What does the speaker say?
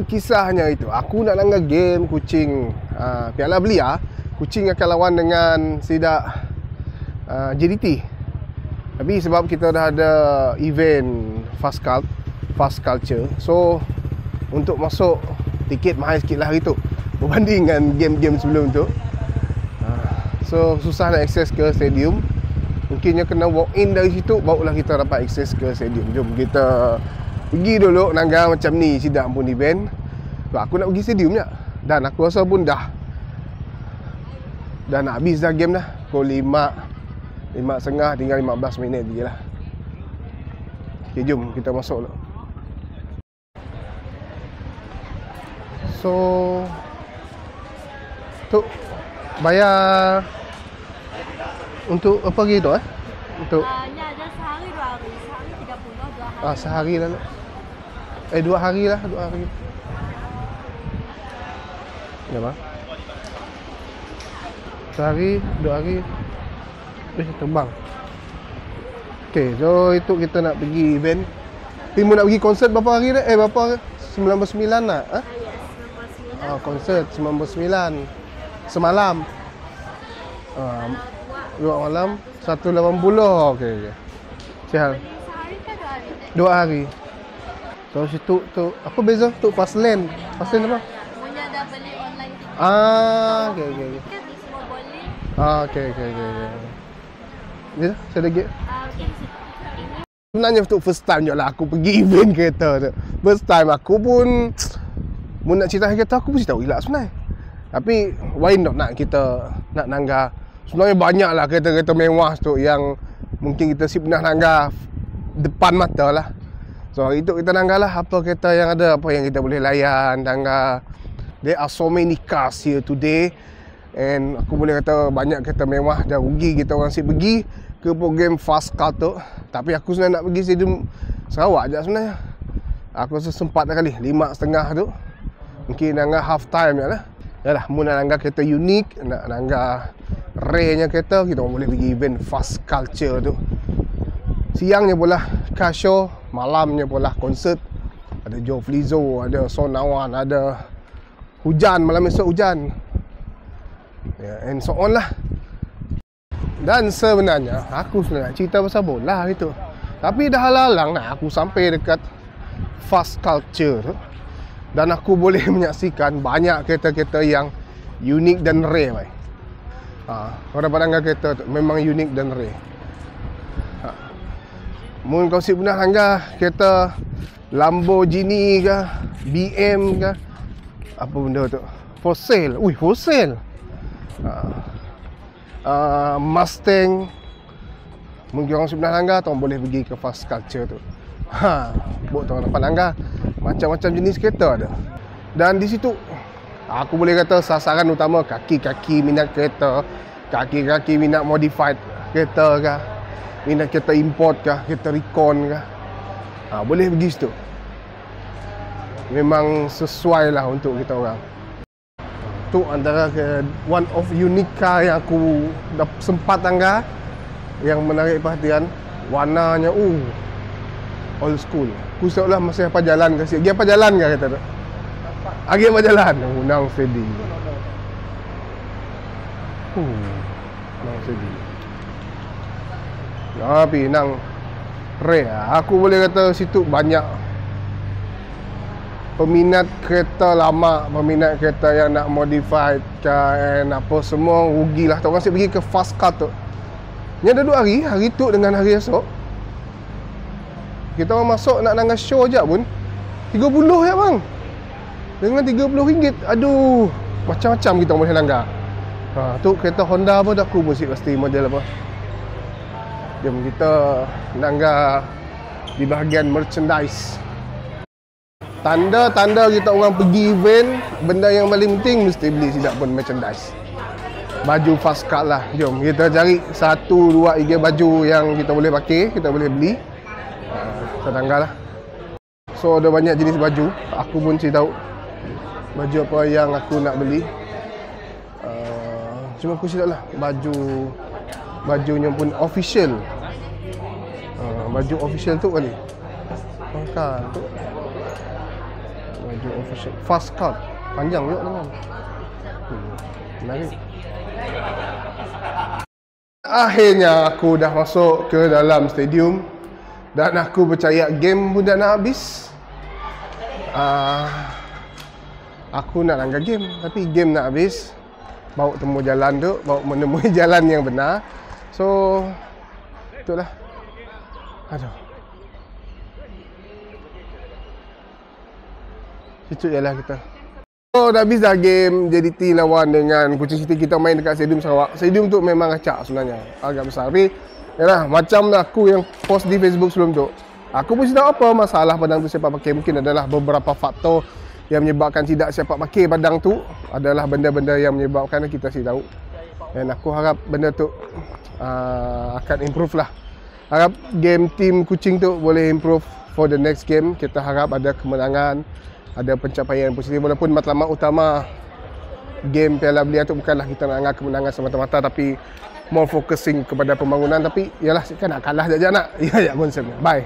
Kisahnya itu, aku nak langgar game kucing Piala Belia. Kucing akan lawan dengan Sidak JDT. Tapi sebab kita dah ada event Fast Culture, so untuk masuk tiket mahal sikit lah hari tu berbanding dengan game-game sebelum tu. So susah nak akses ke stadium. Mungkinnya kena walk in dari situ, barulah kita dapat akses ke stadium. Jom kita pergi dulu langgar macam ni. Sidak pun event. Aku nak pergi stadium je. Dan aku rasa pun dah nak habis dah game dah. Pukul 5.30, tinggal 15 minit je lah. Okay, jom kita masuk dulu. So tu bayar untuk apa gitu Untuk ni ada sehari 2 hari. Sehari 30, 2 hari. Sehari lah. 2 hari lah, 2 hari. Ya bang. Sehari, 2 hari. Terbang. Okay, so itu kita nak pergi event. Tapi nak pergi konsert berapa hari dah? Berapa hari? 99 nak? Yes, 99. Konsert 99. Semalam. 2 malam, 180. Okey. Sihat. Sehari ke 2 hari? 2 hari. So situ tu apa beza tu Fastlane? Fastlane apa? Punya dah beli online tiket. Okey. Tiket semua boleh. Okey. Ni saya lagi. Okey, ini Sebenarnya tu first time je lah aku pergi event kereta tu. First time aku pun nak cerita kereta aku pun cerita elak sebenarnya. Tapi why not nak kita nak langgar. Sebenarnya banyak lah kereta-kereta mewah tu yang mungkin kita si pernah langgar depan mata lah. So hari tu kita langgar lah apa kereta yang ada, apa yang kita boleh layan, langgar. There are so many cars here today. And aku boleh kata banyak kereta mewah. Dah rugi kita orang si pergi ke program Fast Car tu. Tapi aku sebenarnya nak pergi stadium Sarawak je sebenarnya. Aku rasa sempat kali 5.30 tu. Mungkin langgar half time je lah. Yalah, mu nak langgar kereta unik, nak langgar rare-nya kereta, kita orang boleh pergi event Fast Culture tu. Siangnya pula car show, malamnya pula konsert. Ada Joe Flizzo, ada Son Awan, ada hujan, malam esok hujan. And so on lah. Dan sebenarnya aku sebenarnya cerita pasal bola hari tu. Tapi dah halang nak aku sampai dekat Fast Culture tu. Dan aku boleh menyaksikan banyak kereta-kereta yang unik dan rare, bhai. Kau dapat langgar kereta tu memang unik dan rare. Mungkin kau si pernah langgar kereta Lamborghini ke, BM ke, apa benda tu, for sale. For sale. Mustang. Mungkin orang si pernah langgar tu, orang boleh pergi ke Fast Culture tu. Buat tu orang dapat langgar macam-macam jenis kereta ada. Dan di situ aku boleh kata sasaran utama kaki-kaki minat kereta, kaki-kaki minat modified kereta ke, minat kereta import ke, kereta recon ke. Boleh pergi situ. Memang sesuai lah untuk kita orang. Tu antara one of unique car yang aku dah sempat langgar yang menarik perhatian. Warnanya old school. Aku seolah masih apa jalan ke. Pergi apa jalan ke kata tu? Pergi apa jalan? Nang steady. Nang steady. Tapi nang rare. Aku boleh kata situ banyak peminat kereta lama, peminat kereta yang nak modified and apa semua rugilah. Tak orang asyik pergi ke Fast Car tu. Ni ada 2 hari, hari tu dengan hari esok. Kita orang masuk nak langgar show je pun 30 je bang. Dengan RM30. Aduh, macam-macam kita boleh langgar. Tu kereta Honda pun aku mesti pasti model apa. Jom kita langgar di bahagian merchandise. Tanda-tanda kita orang pergi event, benda yang paling penting mesti beli sidak pun merchandise. Baju Fast Car lah. Jom kita cari 1, 2, 3 baju yang kita boleh pakai, kita boleh beli. Tanggal lah. So ada banyak jenis baju. Aku pun cerita tahu baju apa yang aku nak beli. Cuma aku silap lah bajunya pun official. Baju official tu kali. Kan tu. Official fast card. Panjang juga dengan. Menarik. Akhirnya aku dah masuk ke dalam stadium dan aku percaya game pun dah nak habis. Aku nak langgar game tapi game nak habis. Bawa temu jalan tu, bawa menemui jalan yang benar. So itulah. Aduh. Cucuk je lah kita. Oh, dah habis dah game JDT lawan dengan Kuching City. Kita main dekat Stadium Sarawak. Stadium tu memang acak sebenarnya, agak besar. Tapi yalah, macam aku yang post di Facebook sebelum tu, aku pun tidak apa masalah padang tu siapa pakai. Mungkin adalah beberapa faktor yang menyebabkan tidak siapa pakai padang tu. Adalah benda-benda yang menyebabkan kita si tahu. Dan aku harap benda tu akan improve lah. Harap game team Kuching tu boleh improve for the next game. Kita harap ada kemenangan, ada pencapaian positif. Walaupun matlamat utama game Piala Belia tu bukanlah kita nak angkat kemenangan semata-mata, tapi more focusing kepada pembangunan. Tapi yalah, kan nak kalah saja nak. Ya, konsepnya. Bye.